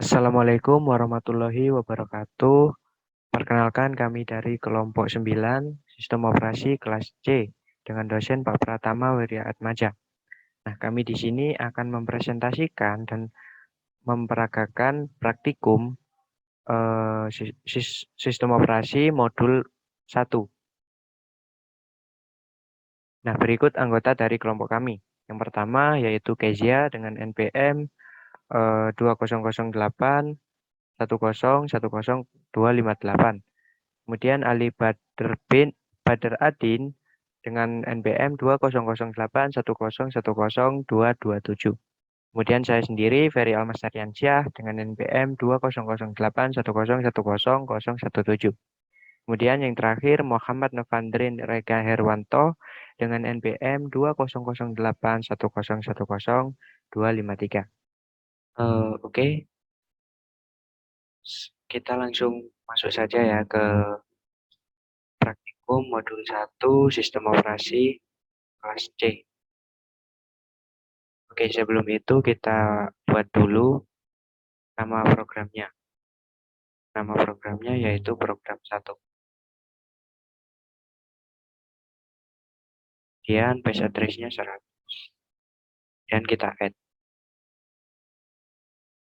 Assalamualaikum warahmatullahi wabarakatuh. Perkenalkan kami dari kelompok 9, Sistem Operasi kelas C, dengan dosen Pak Pratama Wiryaatmaja. Nah, kami di sini akan mempresentasikan dan memperagakan praktikum Sistem Operasi Modul 1. Nah, berikut anggota dari kelompok kami. Yang pertama yaitu Kezia dengan NPM 2008 1010258. Kemudian Ali Badr Adin dengan NPM 200810110227. Kemudian saya sendiri Ferry Almasariansyah dengan NPM 200810101017. Kemudian yang terakhir Muhammad Novandrin Rega Herwanto dengan NPM 200810101253. Oke. Kita langsung masuk saja ya ke praktikum modul 1 Sistem Operasi kelas C. Oke, sebelum itu kita buat dulu nama programnya. Nama programnya yaitu program 1. Kemudian base address-nya 100. Dan kita add.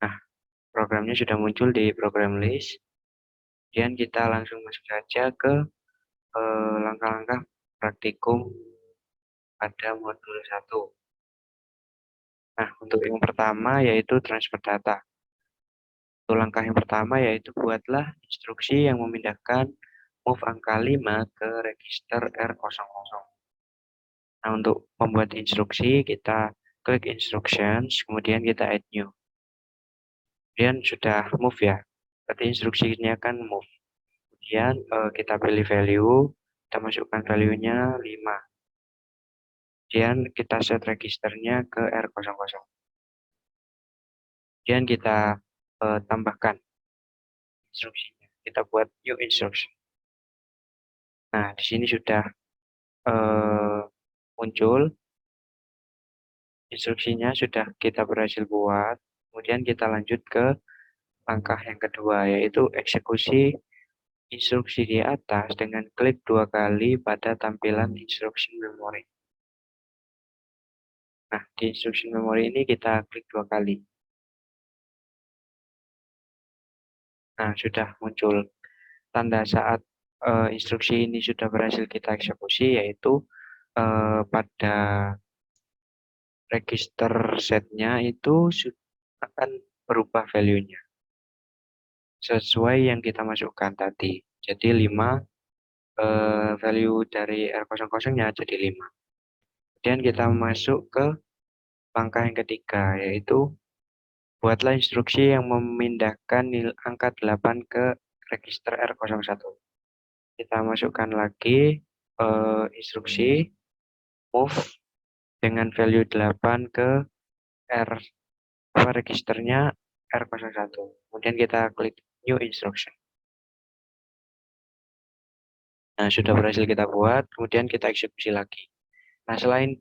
Nah, programnya sudah muncul di program list. Kemudian kita langsung masuk saja ke langkah-langkah praktikum pada modul 1. Nah, untuk yang pertama yaitu transfer data. Untuk langkah yang pertama yaitu buatlah instruksi yang memindahkan move angka 5 ke register R00. Nah, untuk membuat instruksi kita klik instructions, kemudian kita add new. Kemudian sudah move ya. Berarti instruksinya kan move. Kemudian kita pilih value, kita masukkan value-nya 5. Kemudian kita set registernya ke R00. Kemudian kita tambahkan instruksinya. Kita buat new instruction. Nah, di sini sudah muncul instruksinya, sudah kita berhasil buat. Kemudian kita lanjut ke langkah yang kedua, yaitu eksekusi instruksi di atas dengan klik 2 kali pada tampilan instruction memory. Nah, di instruction memory ini kita klik 2 kali. Nah, sudah muncul tanda saat instruksi ini sudah berhasil kita eksekusi, yaitu pada register setnya itu akan berubah value-nya sesuai yang kita masukkan tadi. Jadi 5 value dari R00-nya jadi 5. Kemudian kita masuk ke langkah yang ketiga, yaitu buatlah instruksi yang memindahkan angka 8 ke register R01. Kita masukkan lagi instruksi move dengan value 8 ke registernya R01. Kemudian kita klik new instruction. Nah, sudah berhasil kita buat, kemudian kita eksekusi lagi. Nah, selain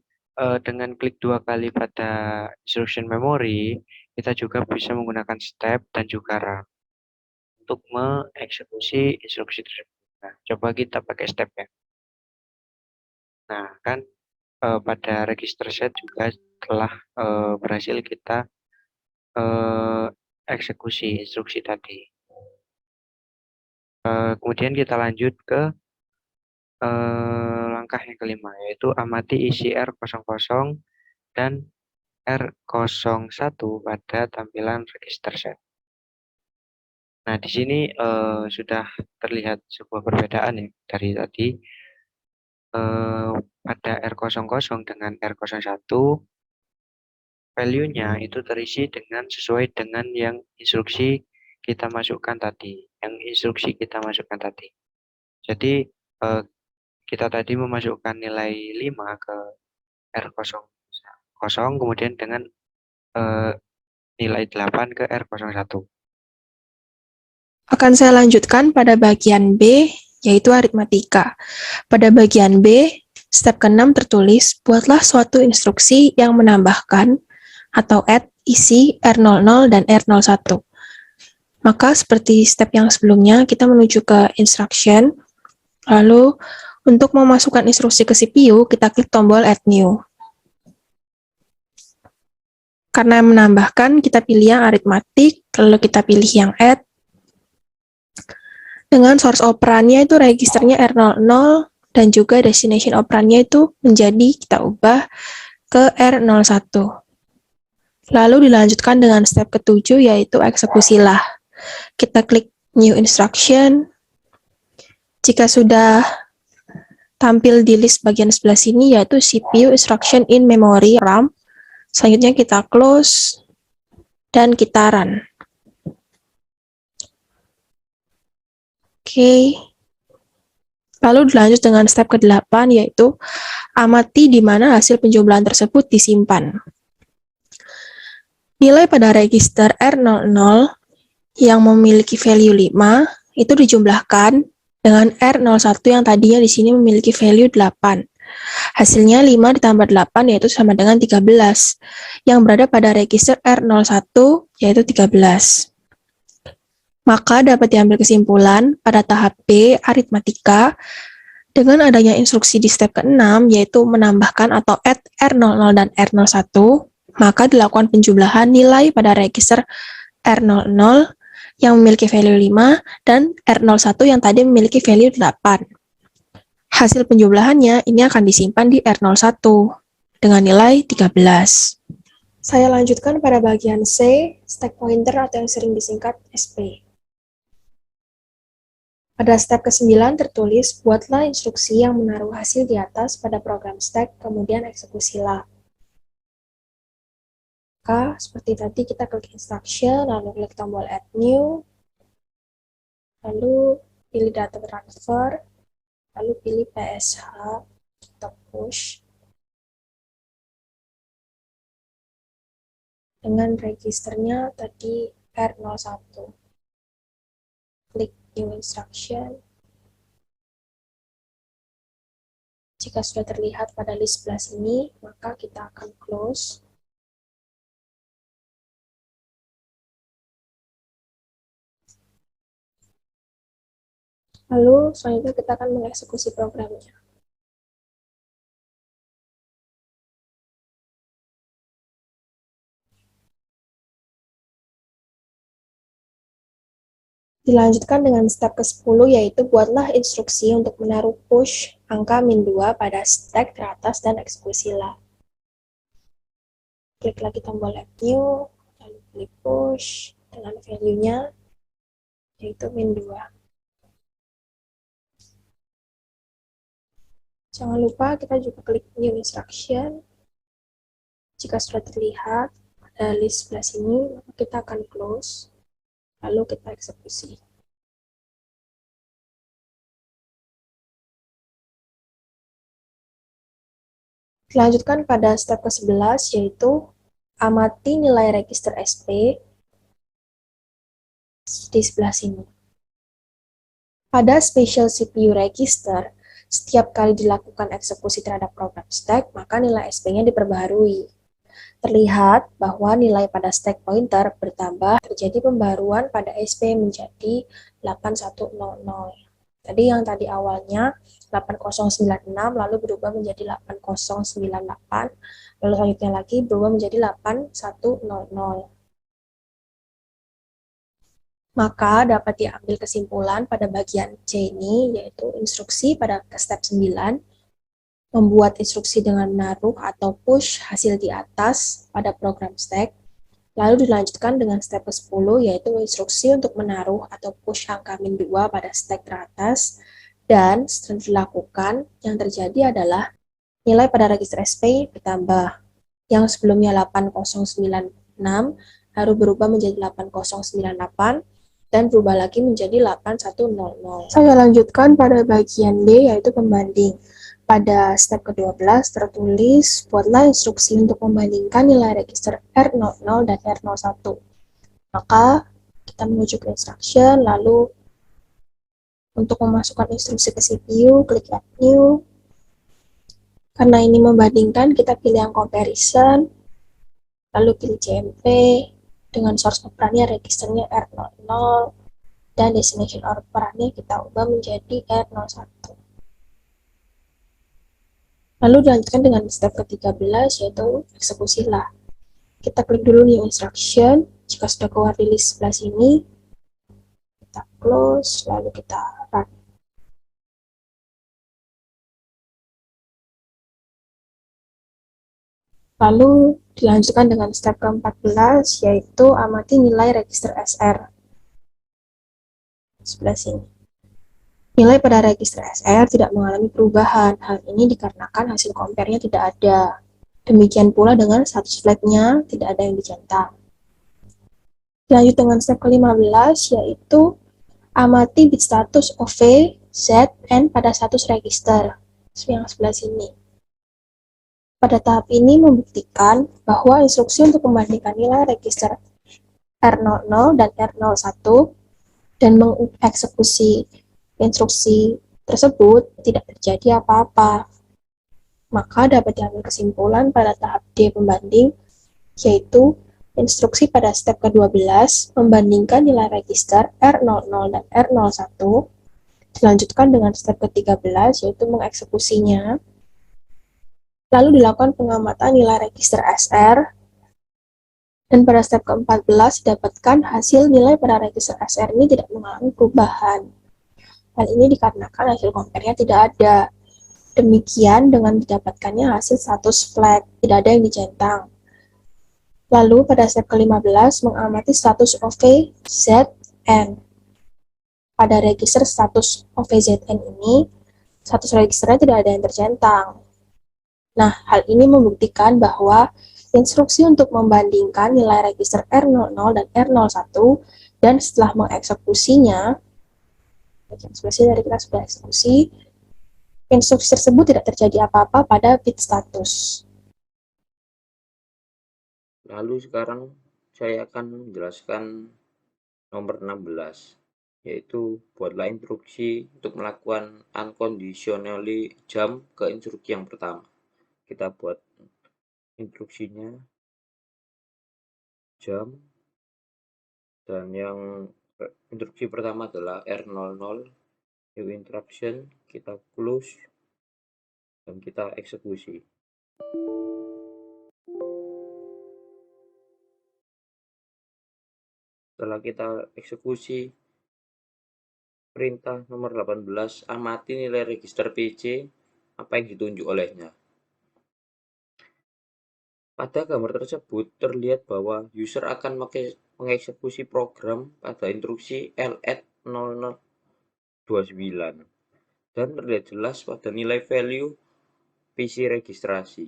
dengan klik 2 kali pada instruction memory, kita juga bisa menggunakan step dan juga run untuk mengeksekusi instruksi tersebut. Nah, coba kita pakai step ya. Nah, kan pada register set juga telah berhasil kita eksekusi instruksi tadi. Kemudian kita lanjut ke langkah yang kelima, yaitu amati isi R00 dan R01 pada tampilan register set. Nah, di sini sudah terlihat sebuah perbedaan ya dari tadi. Pada R00 dengan R01, value-nya itu terisi sesuai dengan yang instruksi kita masukkan tadi. Jadi, kita tadi memasukkan nilai 5 ke R00, kemudian dengan nilai 8 ke R01. Akan saya lanjutkan pada bagian B, yaitu aritmatika. Pada bagian B, step ke-6 tertulis, buatlah suatu instruksi yang menambahkan atau add isi R00 dan R01. Maka seperti step yang sebelumnya, kita menuju ke instruction, lalu untuk memasukkan instruksi ke CPU, kita klik tombol add new. Karena menambahkan, kita pilih yang aritmatik, lalu kita pilih yang add. Dengan source operannya itu registernya R00, dan juga destination operannya itu menjadi kita ubah ke R01. Lalu dilanjutkan dengan step ke-7, yaitu eksekusilah. Kita klik new instruction. Jika sudah tampil di list bagian sebelah sini, yaitu CPU instruction in memory RAM, selanjutnya kita close, dan kita run. Oke. Lalu dilanjut dengan step ke-8, yaitu amati di mana hasil penjumlahan tersebut disimpan. Nilai pada register R00 yang memiliki value 5 itu dijumlahkan dengan R01 yang tadinya di sini memiliki value 8. Hasilnya 5 ditambah 8 yaitu sama dengan 13, yang berada pada register R01 yaitu 13. Maka dapat diambil kesimpulan pada tahap B, aritmatika, dengan adanya instruksi di step ke-6, yaitu menambahkan atau add R00 dan R01, maka dilakukan penjumlahan nilai pada register R00 yang memiliki value 5 dan R01 yang tadi memiliki value 8. Hasil penjumlahannya ini akan disimpan di R01 dengan nilai 13. Saya lanjutkan pada bagian C, stack pointer atau yang sering disingkat SP. Pada step ke-9 tertulis, buatlah instruksi yang menaruh hasil di atas pada program stack, kemudian eksekusilah. Maka, seperti tadi kita klik instruction, lalu klik tombol add new, lalu pilih data transfer, lalu pilih PSH atau push, dengan registernya tadi R01. Klik new instruction. Jika sudah terlihat pada list sebelah sini, maka kita akan close. Lalu selanjutnya kita akan mengeksekusi programnya. Dilanjutkan dengan step ke-10, yaitu buatlah instruksi untuk menaruh push angka -2 pada stack teratas dan eksekusilah. Klik lagi tombol add new, lalu pilih push dengan value-nya, yaitu -2. Jangan lupa kita juga klik new instruction. Jika sudah terlihat pada list sebelah sini, maka kita akan close, lalu kita eksekusi. Dilanjutkan pada step ke-11, yaitu amati nilai register SP di sebelah sini. Pada special CPU register, setiap kali dilakukan eksekusi terhadap program stack, maka nilai SP-nya diperbaharui. Terlihat bahwa nilai pada stack pointer bertambah, terjadi pembaruan pada SP menjadi 8100. Tadi yang tadi awalnya 8096 lalu berubah menjadi 8098, lalu selanjutnya lagi berubah menjadi 8100. Maka dapat diambil kesimpulan pada bagian C ini, yaitu instruksi pada step 9, membuat instruksi dengan menaruh atau push hasil di atas pada program stack, lalu dilanjutkan dengan step ke-10, yaitu instruksi untuk menaruh atau push angka -2 pada stack teratas, dan setelah dilakukan, yang terjadi adalah nilai pada register SP bertambah. Yang sebelumnya 8096 lalu berubah menjadi 8098, dan berubah lagi menjadi 8100. Saya lanjutkan pada bagian D, yaitu pembanding. Pada step ke-12 tertulis, buatlah instruksi untuk membandingkan nilai register R00 dan R01. Maka, kita menuju ke instruction, lalu untuk memasukkan instruksi ke CPU, klik add new. Karena ini membandingkan, kita pilih yang comparison, lalu pilih CMP, dengan source operannya registernya R00 dan destination operannya kita ubah menjadi R01. Lalu dilanjutkan dengan step ke-13 yaitu eksekusilah. Kita klik dulu new instruction. Jika sudah keluar di list sebelah sini, kita close, lalu kita run. Lalu dilanjutkan dengan step ke-14 yaitu amati nilai register SR. Sebelah sini. Nilai pada register SR tidak mengalami perubahan. Hal ini dikarenakan hasil compare-nya tidak ada. Demikian pula dengan status flag-nya tidak ada yang dicentang. Lanjut dengan step ke-15 yaitu amati bit status OV, Z, N pada status register yang sebelah sini. Pada tahap ini membuktikan bahwa instruksi untuk membandingkan nilai register R00 dan R01 dan mengeksekusi instruksi tersebut tidak terjadi apa-apa. Maka dapat diambil kesimpulan pada tahap D pembanding, yaitu instruksi pada step ke-12 membandingkan nilai register R00 dan R01, dilanjutkan dengan step ke-13 yaitu mengeksekusinya, lalu dilakukan pengamatan nilai register SR, dan pada step ke-14 didapatkan hasil nilai pada register SR ini tidak mengalami perubahan. Hal ini dikarenakan hasil compare-nya tidak ada. Demikian dengan didapatkannya hasil status flag, tidak ada yang dicentang. Lalu pada step ke-15 mengamati status OVZN. Pada register status OVZN ini, status registernya tidak ada yang tercentang. Nah, hal ini membuktikan bahwa instruksi untuk membandingkan nilai register R00 dan R01 dan setelah mengeksekusinya, dari kita sudah eksekusi, instruksi tersebut tidak terjadi apa-apa pada bit status. Lalu sekarang saya akan menjelaskan nomor 16, yaitu buatlah instruksi untuk melakukan unconditionally jump ke instruksi yang pertama. Kita buat instruksinya jump, dan yang instruksi pertama adalah R00, new instruction, kita close, dan kita eksekusi. Setelah kita eksekusi, perintah nomor 18, amati nilai register PC, apa yang ditunjuk olehnya. Pada gambar tersebut terlihat bahwa user akan mengeksekusi program pada instruksi lat0029 dan terlihat jelas pada nilai value PC registrasi.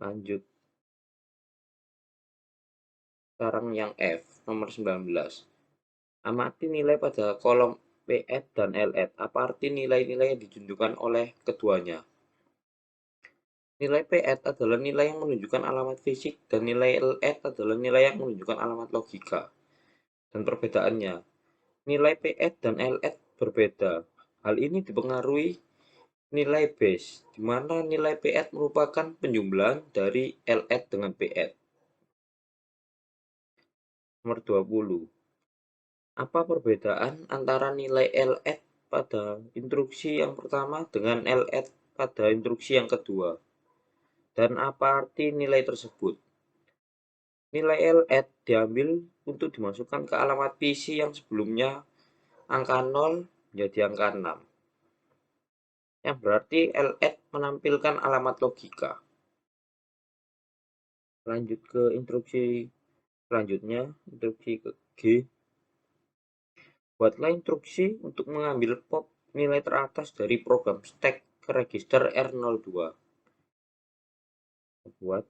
Lanjut. Sekarang yang F, nomor 19. Amati nilai pada kolom PET dan LET. Apa arti nilai-nilai yang ditunjukkan oleh keduanya? Nilai PET adalah nilai yang menunjukkan alamat fisik dan nilai LET adalah nilai yang menunjukkan alamat logika. Dan perbedaannya, nilai PET dan LET berbeda. Hal ini dipengaruhi nilai base, di mana nilai PET merupakan penjumlahan dari LET dengan PET. Nomor 20. Apa perbedaan antara nilai LET pada instruksi yang pertama dengan LET pada instruksi yang kedua? Dan apa arti nilai tersebut? Nilai LET diambil untuk dimasukkan ke alamat PC yang sebelumnya angka 0 menjadi angka 6. Yang berarti LET menampilkan alamat logika. Lanjut ke instruksi selanjutnya, instruksi ke G. Buatlah instruksi untuk mengambil pop nilai teratas dari program stack ke register R02. Buat,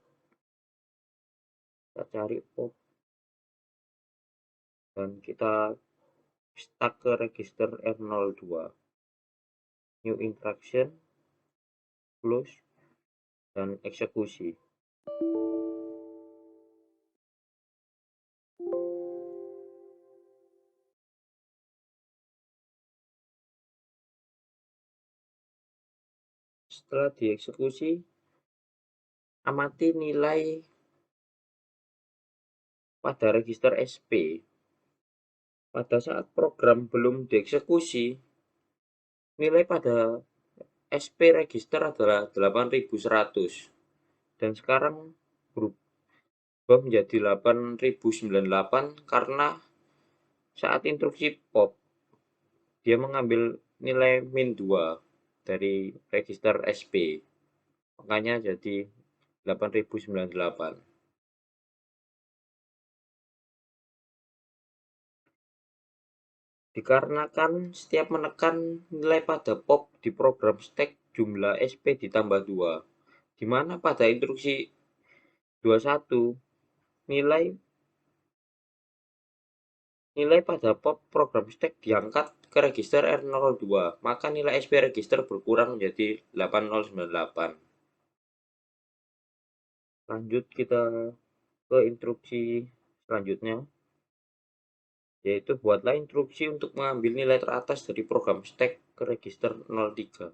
kita cari pop dan kita stack ke register R02. New instruction, close, dan eksekusi. Setelah dieksekusi, Amati nilai pada register SP. Pada saat program belum dieksekusi, nilai pada SP register adalah 8100 dan sekarang berubah menjadi 8098 karena saat instruksi pop dia mengambil nilai min 2 dari register SP, makanya jadi 8098. Dikarenakan setiap menekan nilai pada pop di program stack jumlah SP ditambah 2, di mana pada instruksi 21 nilai pada pop program stack diangkat ke register R02, maka nilai SP register berkurang menjadi 8098. Lanjut kita ke instruksi selanjutnya, yaitu buatlah instruksi untuk mengambil nilai teratas dari program stack ke register 03.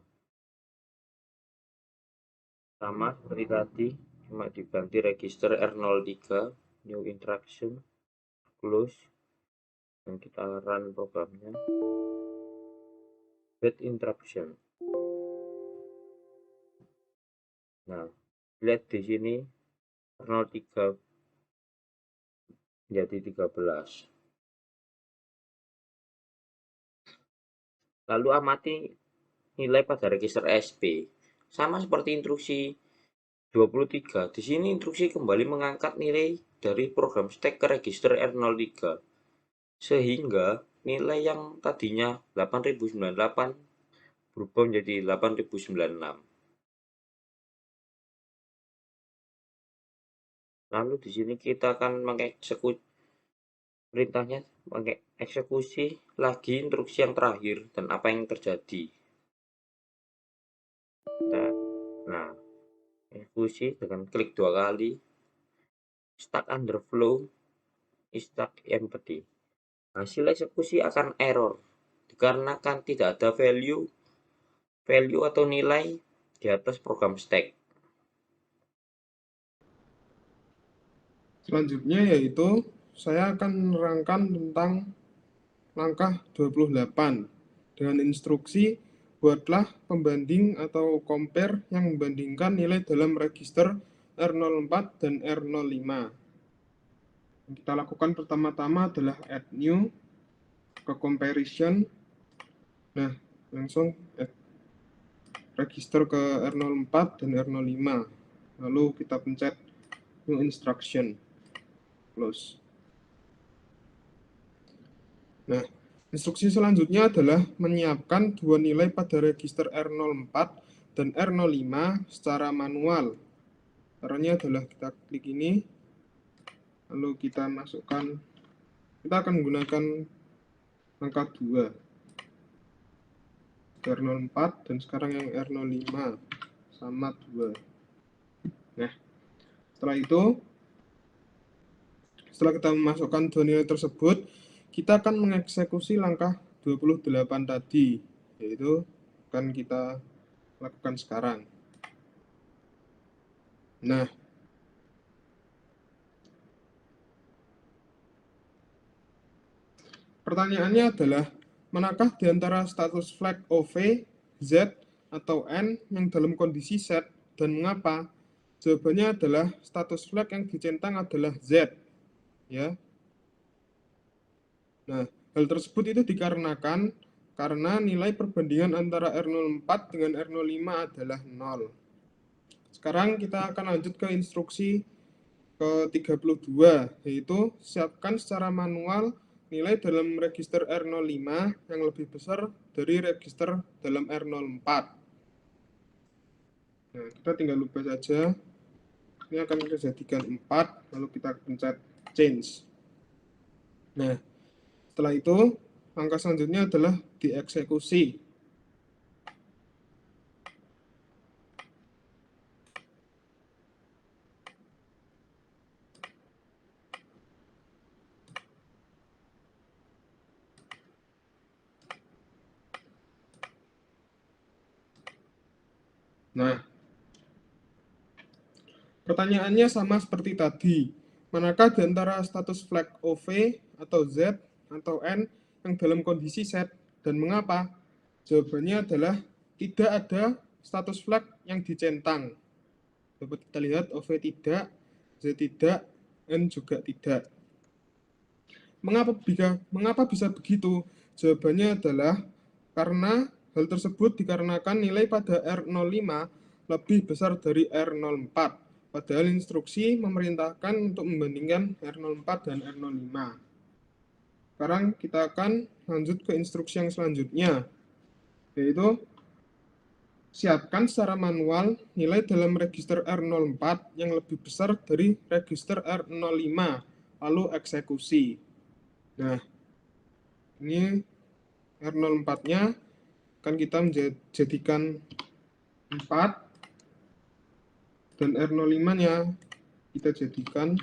Sama seperti tadi, cuma diganti register R03, new instruction, close, dan kita run programnya. Bad instruction. Nah, lihat di sini R03 menjadi 13. Lalu amati nilai pada register SP. Sama seperti instruksi 23, di sini instruksi kembali mengangkat nilai dari program stack ke register R03. Sehingga nilai yang tadinya 8098 berubah menjadi 8096. Lalu di sini kita akan mengeksekusi perintahnya, mengeksekusi lagi instruksi yang terakhir dan apa yang terjadi. Nah, eksekusi dengan klik 2 kali. Stuck underflow is stuck empty. Hasil eksekusi akan error dikarenakan tidak ada value atau nilai di atas program stack. Selanjutnya yaitu saya akan menerangkan tentang langkah 28 dengan instruksi buatlah pembanding atau compare yang membandingkan nilai dalam register R04 dan R05. Yang kita lakukan pertama-tama adalah add new ke comparison. Nah, langsung add register ke R04 dan R05. Lalu kita pencet new instruction. Close. Nah, instruksi selanjutnya adalah menyiapkan dua nilai pada register R04 dan R05 secara manual. Caranya adalah kita klik ini, lalu kita masukkan, kita akan menggunakan angka 2. R04 dan sekarang yang R05 sama 2. Nah, setelah itu, setelah kita memasukkan dua nilai tersebut, kita akan mengeksekusi langkah 28 tadi, yaitu akan kita lakukan sekarang. Nah, pertanyaannya adalah, manakah di antara status flag OV, Z, atau N yang dalam kondisi set dan mengapa? Jawabannya adalah status flag yang dicentang adalah Z. Ya. Nah, hal tersebut itu dikarenakan karena nilai perbandingan antara R04 dengan R05 adalah 0. Sekarang kita akan lanjut ke instruksi ke-32, yaitu siapkan secara manual nilai dalam register R05 yang lebih besar dari register dalam R04. Nah, kita tinggal ubah saja. Ini akan kita jadikan 4, lalu kita pencet change. Nah, setelah itu, langkah selanjutnya adalah dieksekusi. Nah, Pertanyaannya sama seperti tadi. Manakah di antara status flag OV atau Z atau N yang dalam kondisi set dan mengapa? Jawabannya adalah tidak ada status flag yang dicentang. Dapat kita lihat OV tidak, Z tidak, N juga tidak. Mengapa bisa begitu? Jawabannya adalah karena hal tersebut dikarenakan nilai pada R05 lebih besar dari R04. Padahal instruksi memerintahkan untuk membandingkan R04 dan R05. Sekarang kita akan lanjut ke instruksi yang selanjutnya, yaitu siapkan secara manual nilai dalam register R04 yang lebih besar dari register R05, lalu eksekusi. Nah, ini R04-nya akan kita jadikan 4, dan R05-nya kita jadikan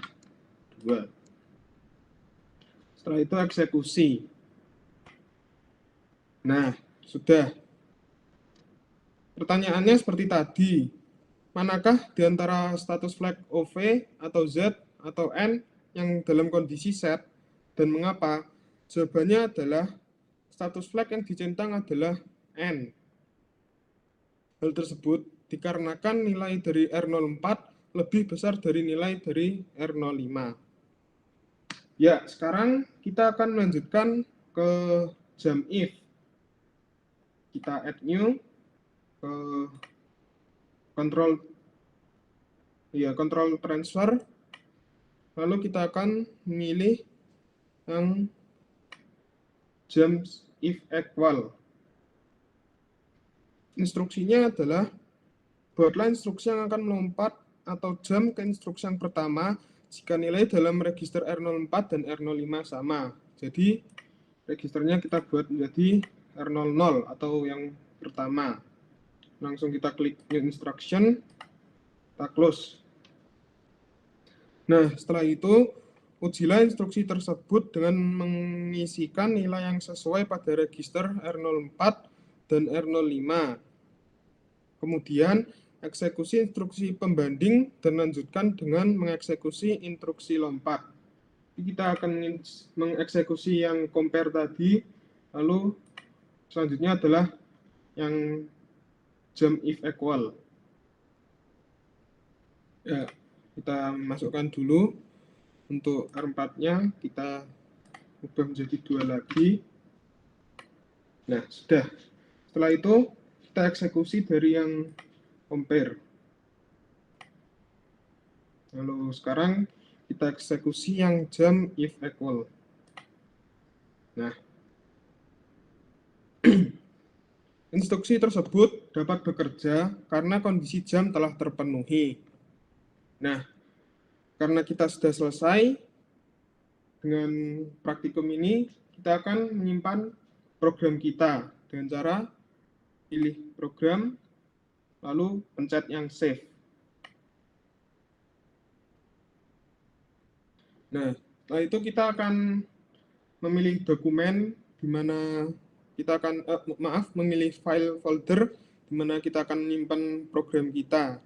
2. Setelah itu eksekusi. Nah, sudah. Pertanyaannya seperti tadi. Manakah di antara status flag OV atau Z atau N yang dalam kondisi set dan mengapa? Jawabannya adalah status flag yang dicentang adalah N. Hal tersebut dikarenakan nilai dari R04 lebih besar dari nilai dari R05. Ya, sekarang kita akan melanjutkan ke jump if. Kita add new ke control transfer. Lalu kita akan memilih yang jump if equal. Instruksinya adalah buatlah instruksi yang akan melompat atau jump ke instruksi yang pertama jika nilai dalam register R04 dan R05 sama. Jadi registernya kita buat menjadi R00 atau yang pertama. Langsung kita klik new instruction, kita close. Nah, setelah itu ujilah instruksi tersebut dengan mengisikan nilai yang sesuai pada register R04 dan R05. Kemudian eksekusi instruksi pembanding dan lanjutkan dengan mengeksekusi instruksi lompat. Kita akan mengeksekusi yang compare tadi, lalu selanjutnya adalah yang jump if equal. Ya, kita masukkan dulu. Untuk R4-nya kita ubah menjadi 2 lagi. Nah, sudah. Setelah itu kita eksekusi dari yang compare. Lalu sekarang kita eksekusi yang jump if equal. Nah, instruksi tersebut dapat bekerja karena kondisi jam telah terpenuhi. Nah, karena kita sudah selesai dengan praktikum ini, kita akan menyimpan program kita dengan cara pilih program, lalu pencet yang save. Nah, setelah itu kita akan memilih dokumen di mana kita akan memilih file folder di mana kita akan menyimpan program kita.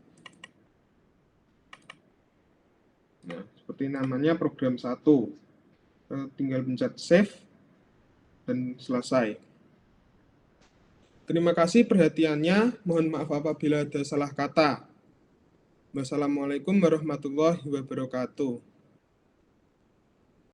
Nah, seperti namanya program 1. Tinggal pencet save dan selesai. Terima kasih perhatiannya. Mohon maaf apabila ada salah kata. Wassalamualaikum warahmatullahi wabarakatuh.